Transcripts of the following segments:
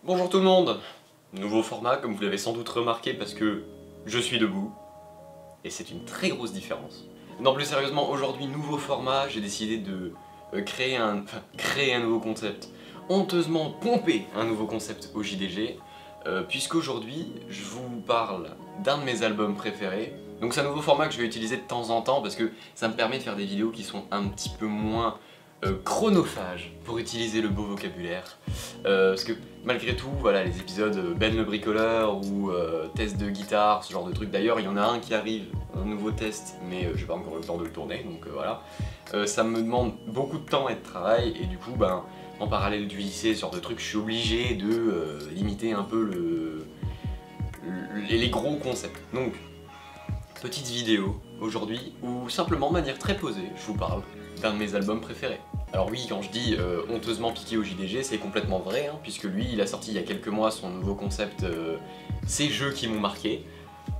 Bonjour tout le monde. Nouveau format comme vous l'avez sans doute remarqué parce que je suis debout et c'est une très grosse différence. Non, plus sérieusement, aujourd'hui nouveau format, j'ai décidé de créer un nouveau concept, honteusement pomper un nouveau concept au JDG, puisqu'aujourd'hui je vous parle d'un de mes albums préférés. Donc c'est un nouveau format que je vais utiliser de temps en temps parce que ça me permet de faire des vidéos qui sont un petit peu moins chronophages, pour utiliser le beau vocabulaire. Parce que malgré tout, voilà, les épisodes Ben le bricoleur ou test de guitare, ce genre de trucs. D'ailleurs, il y en a un qui arrive, un nouveau test, mais j'ai pas encore eu le temps de le tourner, donc voilà. Ça me demande beaucoup de temps et de travail, et du coup, ben, en parallèle du lycée, ce genre de trucs, je suis obligé de limiter un peu les gros concepts. Donc, petite vidéo aujourd'hui où simplement de manière très posée, je vous parle d'un de mes albums préférés. Alors oui, quand je dis honteusement piqué au JDG, c'est complètement vrai, hein, puisque lui, il a sorti il y a quelques mois son nouveau concept Ces jeux qui m'ont marqué,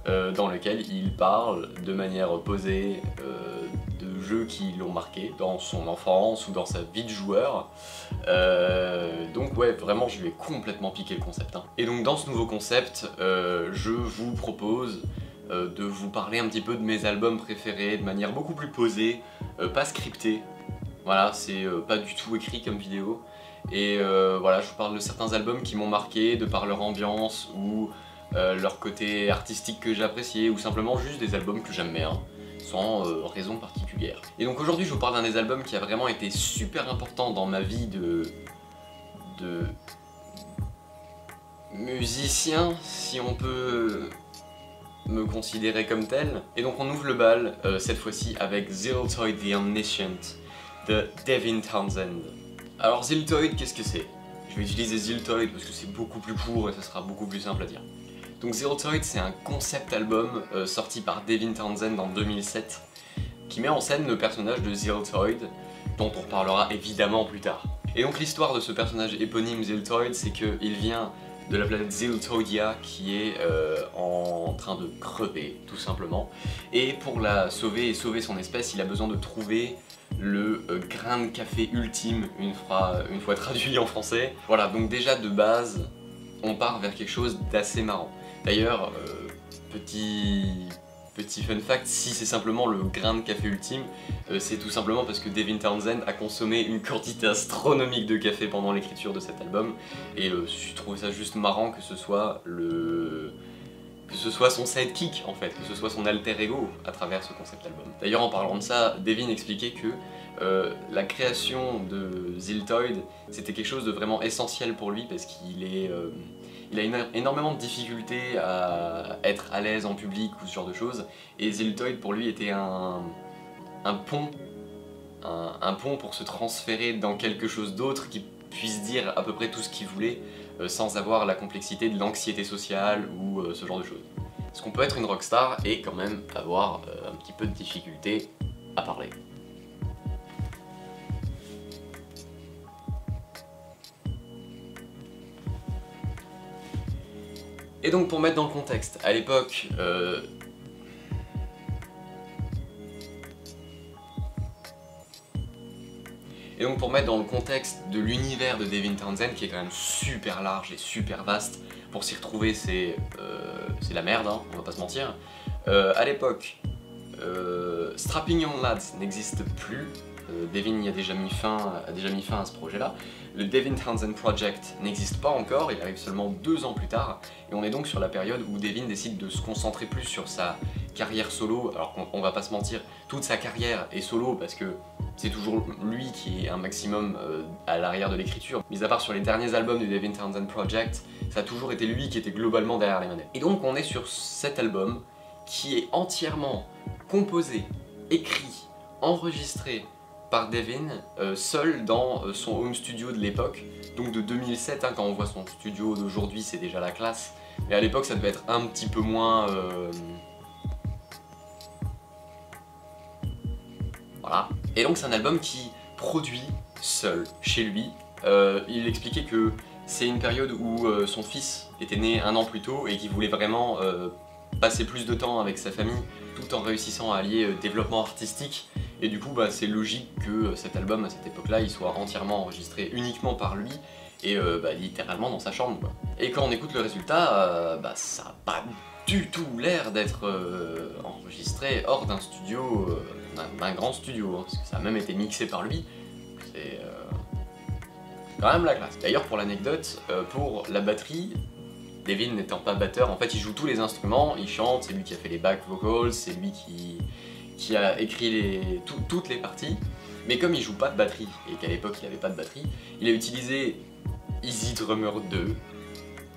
dans lequel il parle de manière posée de jeux qui l'ont marqué dans son enfance ou dans sa vie de joueur. Donc ouais, vraiment, je lui ai complètement piqué le concept. Hein. Et donc dans ce nouveau concept, je vous propose de vous parler un petit peu de mes albums préférés de manière beaucoup plus posée, pas scriptée. Voilà, c'est pas du tout écrit comme vidéo. Et voilà, je vous parle de certains albums qui m'ont marqué de par leur ambiance ou leur côté artistique que j'appréciais, ou simplement juste des albums que j'aime bien, sans raison particulière. Et donc aujourd'hui je vous parle d'un des albums qui a vraiment été super important dans ma vie de musicien, si on peut me considérer comme tel. Et donc on ouvre le bal, cette fois-ci avec Ziltoid the Omniscient de Devin Townsend. Alors Ziltoid, qu'est-ce que c'est? Je vais utiliser Ziltoid parce que c'est beaucoup plus court et ça sera beaucoup plus simple à dire. Donc Ziltoid, c'est un concept album sorti par Devin Townsend en 2007 qui met en scène le personnage de Ziltoid, dont on reparlera évidemment plus tard. Et donc l'histoire de ce personnage éponyme Ziltoid, c'est qu'il vient de la planète Ziltoidia qui est en train de crever tout simplement, et pour la sauver et sauver son espèce, il a besoin de trouver le grain de café ultime une fois traduit en français. Voilà, donc déjà de base on part vers quelque chose d'assez marrant. D'ailleurs, petit fun fact, si c'est simplement le grain de café ultime, c'est tout simplement parce que Devin Townsend a consommé une quantité astronomique de café pendant l'écriture de cet album, et je trouve ça juste marrant que ce soit son sidekick en fait, que ce soit son alter ego à travers ce concept album. D'ailleurs en parlant de ça, Devin expliquait que la création de Ziltoid c'était quelque chose de vraiment essentiel pour lui parce il a énormément de difficultés à être à l'aise en public ou ce genre de choses, et Ziltoid pour lui était un pont pour se transférer dans quelque chose d'autre qui puisse dire à peu près tout ce qu'il voulait sans avoir la complexité de l'anxiété sociale ou ce genre de choses. Parce qu'on peut être une rockstar et quand même avoir un petit peu de difficulté à parler. Et donc pour mettre dans le contexte, à l'époque, de l'univers de Devin Townsend, qui est quand même super large et super vaste, pour s'y retrouver c'est la merde, hein, on va pas se mentir. À l'époque, Strapping Young Lads n'existe plus. Devin y a déjà mis fin à ce projet-là. Le Devin Townsend Project n'existe pas encore, il arrive seulement 2 ans plus tard, et on est donc sur la période où Devin décide de se concentrer plus sur sa carrière solo, alors qu'on va pas se mentir, toute sa carrière est solo parce que c'est toujours lui qui est un maximum à l'arrière de l'écriture. Mis à part sur les derniers albums du Devin Townsend Project, ça a toujours été lui qui était globalement derrière les manettes. Et donc on est sur cet album qui est entièrement composé, écrit, enregistré par Devin, seul dans son home studio de l'époque, donc de 2007, hein, quand on voit son studio d'aujourd'hui c'est déjà la classe, mais à l'époque ça devait être un petit peu moins... Voilà. Et donc c'est un album qui produit seul, chez lui. Il expliquait que c'est une période où son fils était né 1 an plus tôt et qu'il voulait vraiment passer plus de temps avec sa famille tout en réussissant à allier développement artistique, et du coup bah, c'est logique que cet album à cette époque là il soit entièrement enregistré uniquement par lui et littéralement dans sa chambre quoi. Et quand on écoute le résultat, ça a pas du tout l'air d'être enregistré hors d'un studio, d'un grand studio, hein, parce que ça a même été mixé par lui. C'est quand même la classe. D'ailleurs pour l'anecdote, pour la batterie, Devin n'étant pas batteur, en fait il joue tous les instruments, il chante, c'est lui qui a fait les back vocals, c'est lui qui a écrit toutes les parties, mais comme il joue pas de batterie, et qu'à l'époque il avait pas de batterie, il a utilisé Easy Drummer 2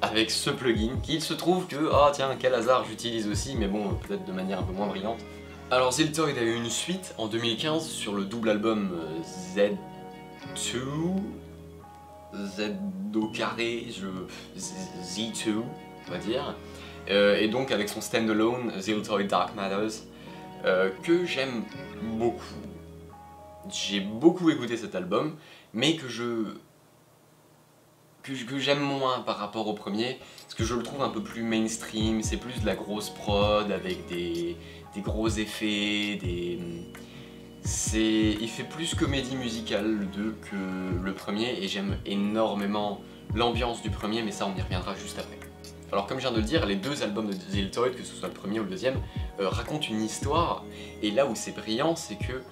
avec ce plugin, qu'il se trouve que, ah tiens, quel hasard, j'utilise aussi, mais bon, peut-être de manière un peu moins brillante. Alors Ziltoid a eu une suite en 2015 sur le double album Z2, Z2, on va dire, et donc avec son standalone Ziltoid Dark Matters, que j'aime beaucoup. J'ai beaucoup écouté cet album, mais que j'aime moins par rapport au premier, parce que je le trouve un peu plus mainstream, c'est plus de la grosse prod avec des gros effets, il fait plus comédie musicale le 2 que le premier, et j'aime énormément l'ambiance du premier, mais ça on y reviendra juste après. Alors comme je viens de le dire, les deux albums de Ziltoid, que ce soit le premier ou le deuxième, racontent une histoire, et là où c'est brillant, c'est que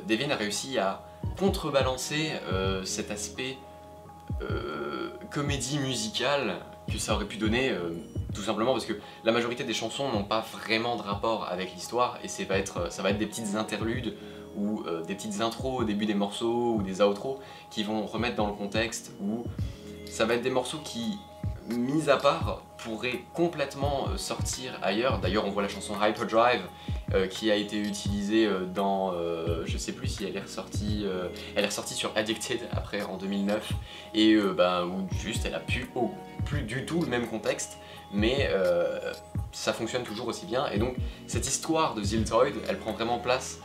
Devin a réussi à contrebalancer cet aspect comédie musicale que ça aurait pu donner, tout simplement parce que la majorité des chansons n'ont pas vraiment de rapport avec l'histoire, et ça va être des petites interludes ou des petites intros au début des morceaux ou des outros qui vont remettre dans le contexte, ou ça va être des morceaux qui, mis à part, pourraient complètement sortir ailleurs. D'ailleurs on voit la chanson Hyperdrive qui a été utilisée dans, je sais plus si elle est ressortie sur Addicted après en 2009, et où juste elle a plus du tout le même contexte, mais ça fonctionne toujours aussi bien, et donc cette histoire de Ziltoid, elle prend vraiment place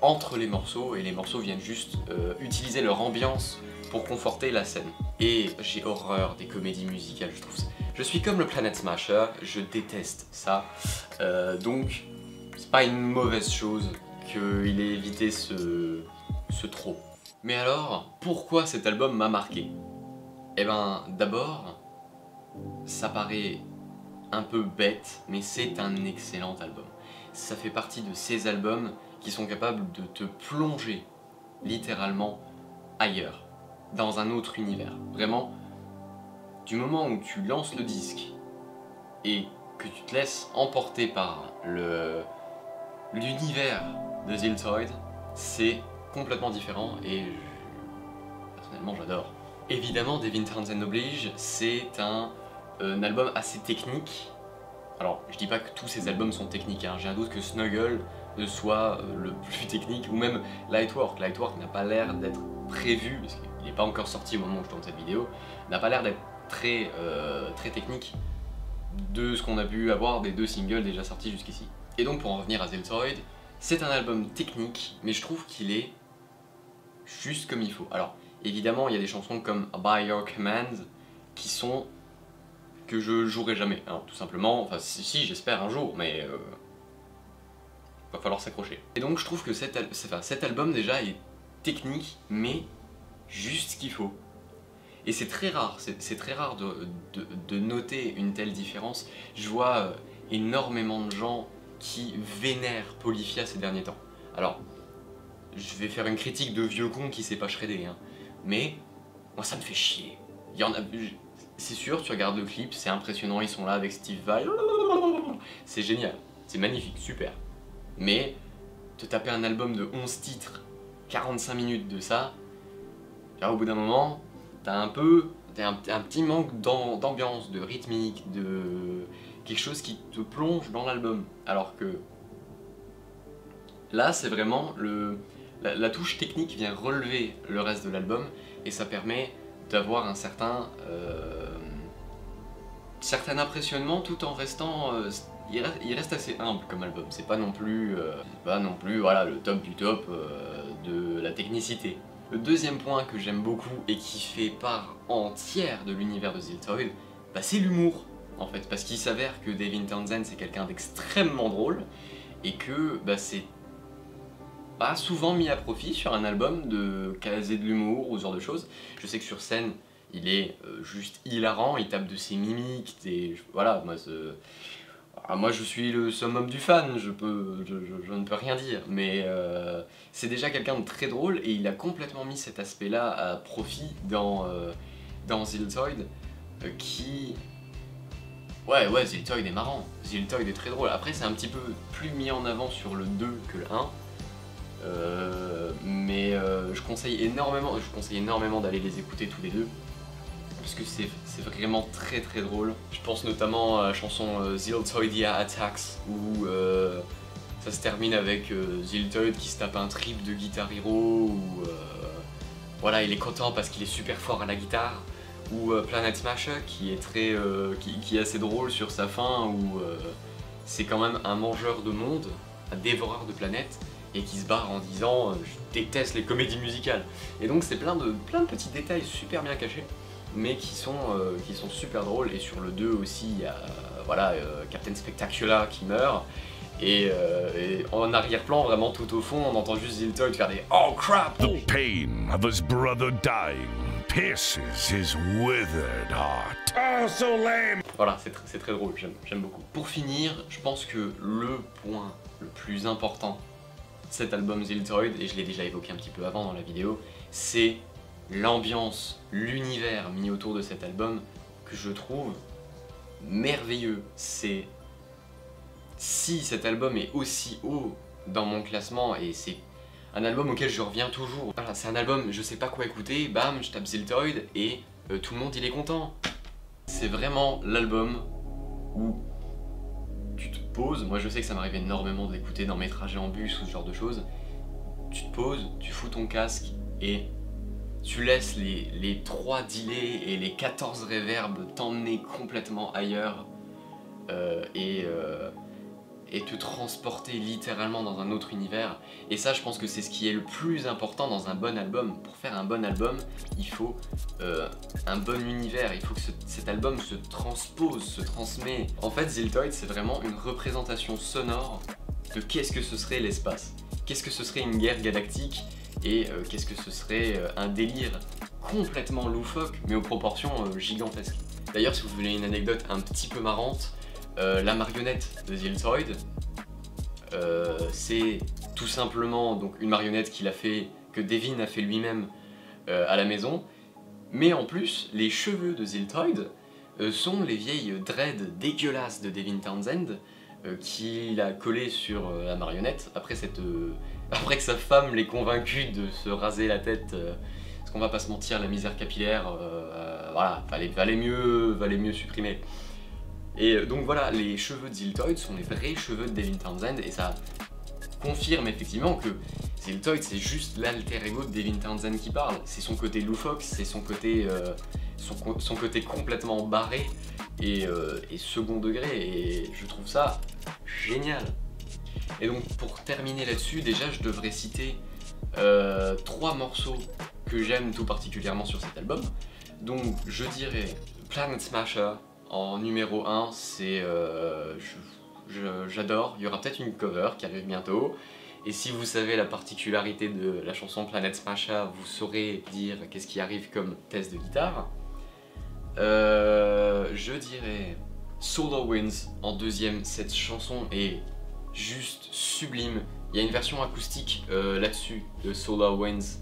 entre les morceaux, et les morceaux viennent juste utiliser leur ambiance pour conforter la scène. Et j'ai horreur des comédies musicales, je trouve ça. Je suis comme le Planet Smasher, je déteste ça, donc c'est pas une mauvaise chose qu'il ait évité ce trop. Mais alors, pourquoi cet album m'a marqué? Eh ben, d'abord, ça paraît un peu bête, mais c'est un excellent album. Ça fait partie de ces albums qui sont capables de te plonger littéralement ailleurs, dans un autre univers. Vraiment, du moment où tu lances le disque et que tu te laisses emporter par l'univers de Ziltoid, c'est complètement différent, et personnellement j'adore. Évidemment, Devin Townsend oblige, c'est un album assez technique. Alors, je dis pas que tous ces albums sont techniques, hein. J'ai un doute que Snuggle soit le plus technique, ou même Lightwork. Lightwork n'a pas l'air d'être prévu, parce qu'il n'est pas encore sorti au moment où je tourne cette vidéo, n'a pas l'air d'être très technique de ce qu'on a pu avoir des deux singles déjà sortis jusqu'ici. Et donc pour en revenir à Ziltoid, c'est un album technique, mais je trouve qu'il est juste comme il faut. Alors, évidemment, il y a des chansons comme By Your Command que je jouerai jamais, hein, tout simplement. Enfin, si j'espère un jour, mais va falloir s'accrocher. Et donc je trouve que cet album déjà est technique, mais juste ce qu'il faut. Et c'est très rare, de noter une telle différence. Je vois énormément de gens qui vénèrent Polyphia ces derniers temps. Alors, je vais faire une critique de vieux con qui sait pas shredder, hein, mais moi ça me fait chier. Il y en a, c'est sûr, tu regardes le clip, c'est impressionnant, ils sont là avec Steve Vai, c'est génial, c'est magnifique, super. Mais te taper un album de 11 titres, 45 minutes de ça, là, au bout d'un moment, t'as un petit manque d'ambiance, de rythmique, de quelque chose qui te plonge dans l'album. Alors que là, c'est vraiment la touche technique vient relever le reste de l'album, et ça permet d'avoir un certain impressionnement tout en restant... il reste assez humble comme album, c'est pas non plus, voilà, le top du top de la technicité. Le deuxième point que j'aime beaucoup et qui fait part entière de l'univers de Ziltoid, c'est l'humour en fait, parce qu'il s'avère que Devin Townsend c'est quelqu'un d'extrêmement drôle, et que c'est pas souvent mis à profit sur un album de caser de l'humour ou ce genre de choses. Je sais que sur scène, il est juste hilarant, il tape de ses mimiques, voilà, moi je suis le summum du fan, je ne peux rien dire, mais c'est déjà quelqu'un de très drôle et il a complètement mis cet aspect-là à profit dans Ziltoid, qui... Ouais, Ziltoid est marrant, Ziltoid est très drôle. Après c'est un petit peu plus mis en avant sur le 2 que le 1, mais je conseille énormément d'aller les écouter tous les deux, parce que c'est vraiment très drôle. Je pense notamment à la chanson Ziltoidia Attacks, où ça se termine avec Ziltoid qui se tape un trip de Guitar Hero, où voilà, il est content parce qu'il est super fort à la guitare, ou Planet Smasher qui est assez drôle sur sa fin, où c'est quand même un mangeur de monde, un dévoreur de planètes, et qui se barre en disant je déteste les comédies musicales. Et donc c'est plein de petits détails super bien cachés, mais qui sont super drôles. Et sur le 2 aussi, il y a voilà, Captain Spectacular qui meurt, et en arrière-plan, vraiment tout au fond, on entend juste Ziltoid faire des oh crap! The pain of his brother dying pierces his withered heart. Oh, so lame! Voilà, c'est très drôle, j'aime beaucoup. Pour finir, je pense que le point le plus important de cet album Ziltoid, et je l'ai déjà évoqué un petit peu avant dans la vidéo, c'est l'ambiance, l'univers mis autour de cet album que je trouve merveilleux. C'est... Si cet album est aussi haut dans mon classement, et c'est un album auquel je reviens toujours, voilà, c'est un album, je sais pas quoi écouter, bam, je tape Ziltoid et tout le monde il est content. C'est vraiment l'album où tu te poses, moi je sais que ça m'arrive énormément de l'écouter dans mes trajets en bus ou ce genre de choses, tu te poses, tu fous ton casque et tu laisses les 3 delays et les 14 reverbs t'emmener complètement ailleurs et te transporter littéralement dans un autre univers. Et ça, je pense que c'est ce qui est le plus important dans un bon album. Pour faire un bon album, il faut un bon univers, il faut que cet album se transpose, se transmet. En fait, Ziltoid, c'est vraiment une représentation sonore de qu'est-ce que ce serait l'espace. Qu'est-ce que ce serait une guerre galactique, et qu'est-ce que ce serait un délire complètement loufoque, mais aux proportions gigantesques. D'ailleurs, si vous voulez une anecdote un petit peu marrante, la marionnette de Ziltoid, c'est tout simplement donc une marionnette que Devin a fait lui-même à la maison, mais en plus, les cheveux de Ziltoid sont les vieilles dreads dégueulasses de Devin Townsend, qu'il a collé sur la marionnette après que sa femme l'ait convaincu de se raser la tête, parce qu'on va pas se mentir, la misère capillaire, voilà, valait mieux supprimer. Et donc voilà, les cheveux de Ziltoid sont les vrais cheveux de Devin Townsend, et ça confirme effectivement que Ziltoid c'est juste l'alter ego de Devin Townsend qui parle. C'est son côté loufoque, c'est son côté complètement barré et second degré, et je trouve ça génial. Et donc pour terminer là-dessus, déjà je devrais citer 3 morceaux que j'aime tout particulièrement sur cet album. Donc je dirais Planet Smasher en numéro 1, c'est j'adore. Il y aura peut-être une cover qui arrive bientôt, et si vous savez la particularité de la chanson Planet Smasher, vous saurez dire qu'est-ce qui arrive comme test de guitare. Je dirais Solar Winds en deuxième. Cette chanson est juste sublime. Il y a une version acoustique là-dessus de Solar Winds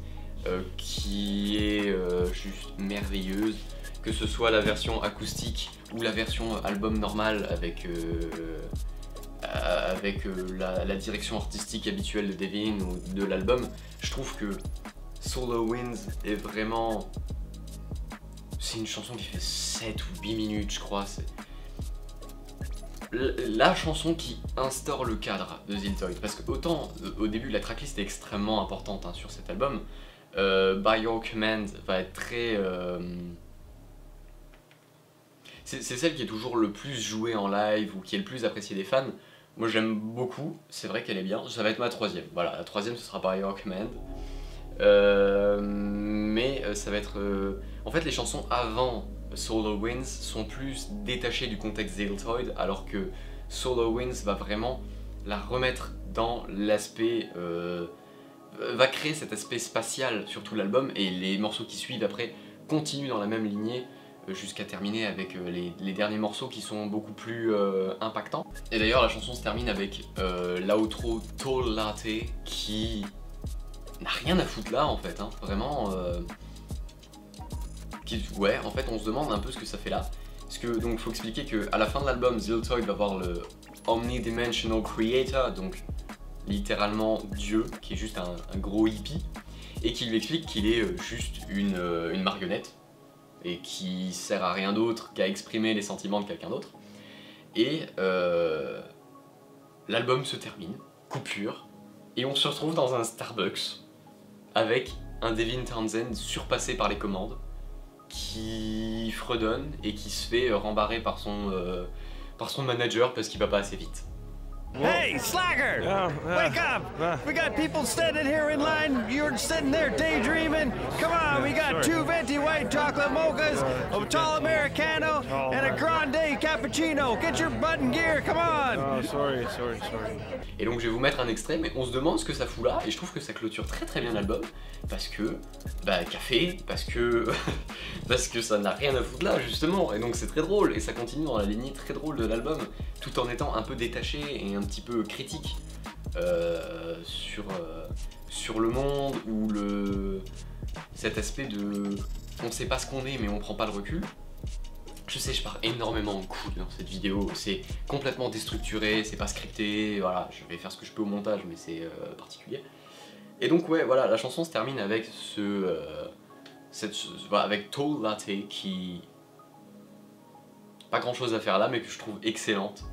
qui est juste merveilleuse, que ce soit la version acoustique ou la version album normale avec la direction artistique habituelle de Devin ou de l'album. Je trouve que Solar Winds est vraiment... C'est une chanson qui fait 7 ou 8 minutes je crois, c'est la chanson qui instaure le cadre de Ziltoid, parce que autant au début la tracklist est extrêmement importante sur cet album, By Your Command va être très... c'est celle qui est toujours le plus jouée en live ou qui est le plus appréciée des fans. Moi j'aime beaucoup, c'est vrai qu'elle est bien, ça va être ma troisième. Voilà, la troisième ce sera By Your Command. Mais ça va être... En fait les chansons avant Solar Winds sont plus détachées du contexte Ziltoid, alors que Solar Winds va vraiment la remettre dans l'aspect... va créer cet aspect spatial sur tout l'album, et les morceaux qui suivent après continue dans la même lignée jusqu'à terminer avec les derniers morceaux qui sont beaucoup plus impactants. Et d'ailleurs la chanson se termine avec l'outro Tall Latte qui n'a rien à foutre là en fait, hein. Vraiment ouais, en fait on se demande un peu ce que ça fait là. Parce que donc faut expliquer qu'à la fin de l'album, Ziltoid va voir le Omnidimensional Creator, donc littéralement Dieu, qui est juste un gros hippie, et qui lui explique qu'il est juste une marionnette, et qui sert à rien d'autre qu'à exprimer les sentiments de quelqu'un d'autre. Et l'album se termine, coupure, et on se retrouve dans un Starbucks avec un Devin Townsend surpassé par les commandes, qui fredonne et qui se fait rembarrer par son manager parce qu'il va pas assez vite. Hey, slacker! Wake up! We got people standing here in line. You're sitting there daydreaming. Come on, we got 2 venti white chocolate mochas, a tall Americano, and a grande cappuccino. Get your butt in gear, come on! Oh, sorry. Et donc je vais vous mettre un extrait, mais on se demande ce que ça fout là, et je trouve que ça clôture très très bien l'album, parce que, bah café, parce que ça n'a rien à foutre là justement, et donc c'est très drôle, et ça continue dans la lignée très drôle de l'album, tout en étant un peu détaché et un petit peu critique sur le monde, ou cet aspect de on sait pas ce qu'on est mais on prend pas le recul. Je sais, je pars énormément en couille dans cette vidéo, c'est complètement déstructuré, c'est pas scripté, voilà, je vais faire ce que je peux au montage mais c'est particulier. Et donc ouais, voilà, la chanson se termine avec avec Tall Latte qui... pas grand chose à faire là mais que je trouve excellente.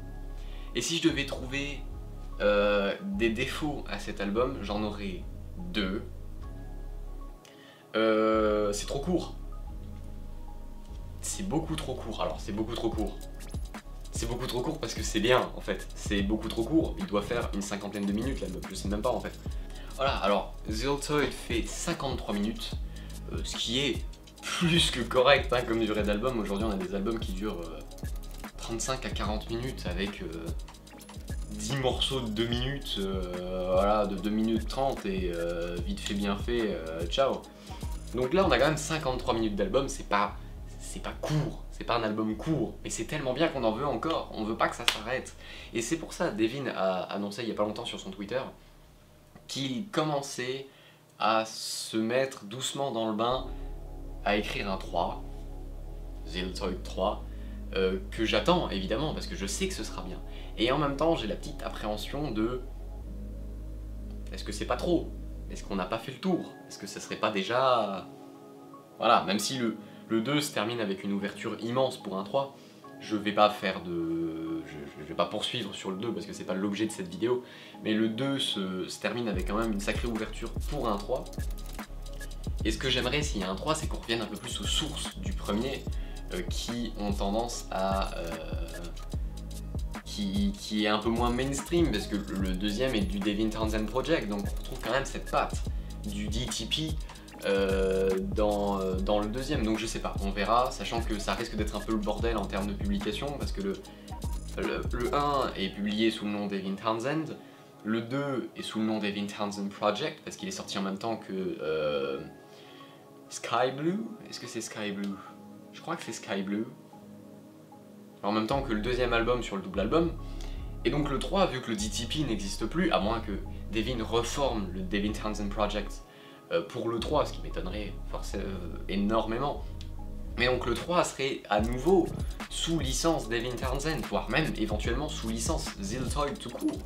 Et si je devais trouver des défauts à cet album, j'en aurais 2. C'est trop court. C'est beaucoup trop court, alors c'est beaucoup trop court. C'est beaucoup trop court parce que c'est bien en fait. C'est beaucoup trop court, il doit faire une 50aine de minutes l'album, je sais même pas en fait. Voilà, alors Ziltoid fait 53 minutes, ce qui est plus que correct hein, comme durée d'album. Aujourd'hui on a des albums qui durent 35 à 40 minutes avec 10 morceaux de 2 minutes, voilà, de 2 minutes 30 et vite fait bien fait, ciao. Donc là on a quand même 53 minutes d'album, c'est pas court, c'est pas un album court, mais c'est tellement bien qu'on en veut encore, on veut pas que ça s'arrête. Et c'est pour ça, Devin a annoncé il y a pas longtemps sur son Twitter qu'il commençait à se mettre doucement dans le bain à écrire un 3, Ziltoid 3, que j'attends évidemment parce que je sais que ce sera bien. Et en même temps j'ai la petite appréhension de est-ce que c'est pas trop? Est-ce qu'on n'a pas fait le tour? Est-ce que ça serait pas déjà... Voilà, même si le 2 se termine avec une ouverture immense pour un 3, je vais pas faire de... Je vais pas poursuivre sur le 2 parce que c'est pas l'objet de cette vidéo, mais le 2 se termine avec quand même une sacrée ouverture pour un 3. Et ce que j'aimerais s'il y a un 3, c'est qu'on revienne un peu plus aux sources du premier, qui ont tendance à... qui est un peu moins mainstream, parce que le deuxième est du Devin Townsend Project, donc on retrouve quand même cette patte du DTP dans le deuxième, donc je sais pas, on verra, sachant que ça risque d'être un peu le bordel en termes de publication, parce que le 1 est publié sous le nom Devin Townsend, le 2 est sous le nom Devin Townsend Project, parce qu'il est sorti en même temps que Sky Blue. Est-ce que c'est Sky Blue? Je crois que c'est Sky Blue. En même temps que le deuxième album sur le double album. Et donc le 3, vu que le DTP n'existe plus, à moins que Devin reforme le Devin Townsend Project pour le 3, ce qui m'étonnerait énormément. Mais donc le 3 serait à nouveau sous licence Devin Townsend, voire même éventuellement sous licence Ziltoid tout court.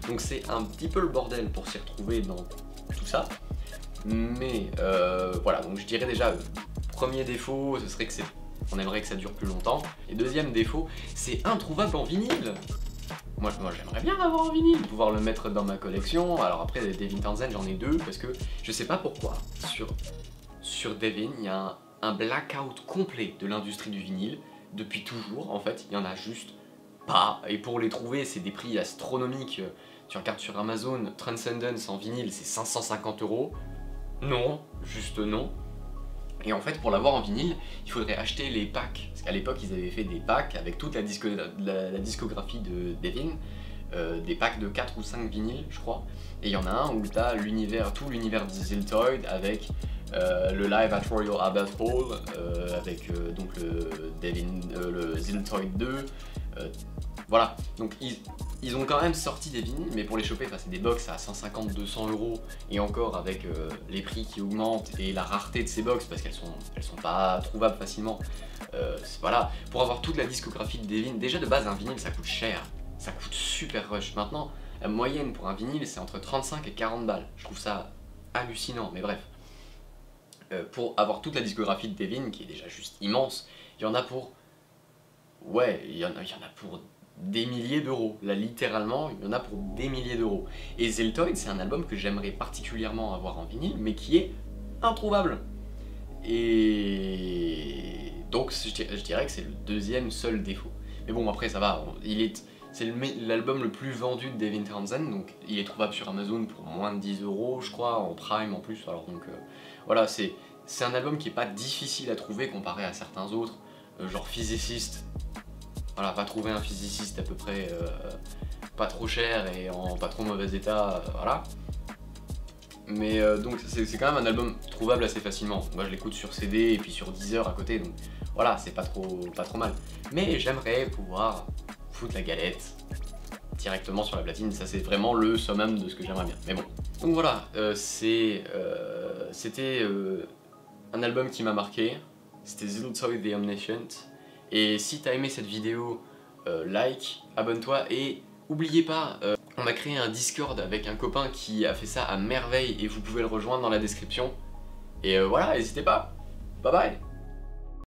Donc c'est un petit peu le bordel pour s'y retrouver dans tout ça. Mais voilà, donc je dirais déjà, premier défaut, ce serait que on aimerait que ça dure plus longtemps. Et deuxième défaut, c'est introuvable en vinyle. Moi j'aimerais bien l'avoir en vinyle, pouvoir le mettre dans ma collection. Alors après, Devin Townsend, j'en ai 2 parce que je sais pas pourquoi. Sur Devin, il y a un blackout complet de l'industrie du vinyle. Depuis toujours, en fait, il y en a juste pas. Et pour les trouver, c'est des prix astronomiques. Tu regardes sur Amazon, Transcendence en vinyle, c'est 550 €. Non, juste non. Et en fait, pour l'avoir en vinyle, il faudrait acheter les packs. Parce qu'à l'époque, ils avaient fait des packs avec toute la discographie de Devin. Des packs de 4 ou 5 vinyles, je crois. Et il y en a un où tu as tout l'univers de Ziltoid avec le live at Royal Albert Hall avec donc le Ziltoid 2. Voilà, donc ils ont quand même sorti des vinyles, mais pour les choper, c'est des box à 150-200 €, et encore avec les prix qui augmentent et la rareté de ces box, parce qu'elles sont pas trouvables facilement. Voilà, pour avoir toute la discographie de Devin, déjà de base un vinyle ça coûte cher, ça coûte super rush. Maintenant, la moyenne pour un vinyle c'est entre 35 et 40 balles, je trouve ça hallucinant, mais bref. Pour avoir toute la discographie de Devin, qui est déjà juste immense, il y en a pour... Ouais, il y en a pour des milliers d'euros. Là, littéralement, il y en a pour des milliers d'euros. Et Ziltoid, c'est un album que j'aimerais particulièrement avoir en vinyle, mais qui est introuvable. Et donc, je dirais que c'est le deuxième seul défaut. Mais bon, après, ça va. C'est l'album le plus vendu de Devin Townsend, donc il est trouvable sur Amazon pour moins de 10 €, je crois, en Prime en plus. Alors donc, voilà, c'est un album qui est pas difficile à trouver comparé à certains autres, genre Physicist. Voilà, va trouver un physiciste à peu près pas trop cher et en pas trop mauvais état, voilà. Mais donc c'est quand même un album trouvable assez facilement. Moi je l'écoute sur CD et puis sur Deezer à côté, donc voilà, c'est pas trop mal. Mais j'aimerais pouvoir foutre la galette directement sur la platine, ça c'est vraiment le summum de ce que j'aimerais bien. Mais bon, donc voilà, c'était un album qui m'a marqué, c'était Ziltoid the Omniscient. Et si t'as aimé cette vidéo, like, abonne-toi et n'oubliez pas, on m'a créé un Discord avec un copain qui a fait ça à merveille et vous pouvez le rejoindre dans la description. Et voilà, n'hésitez pas. Bye bye.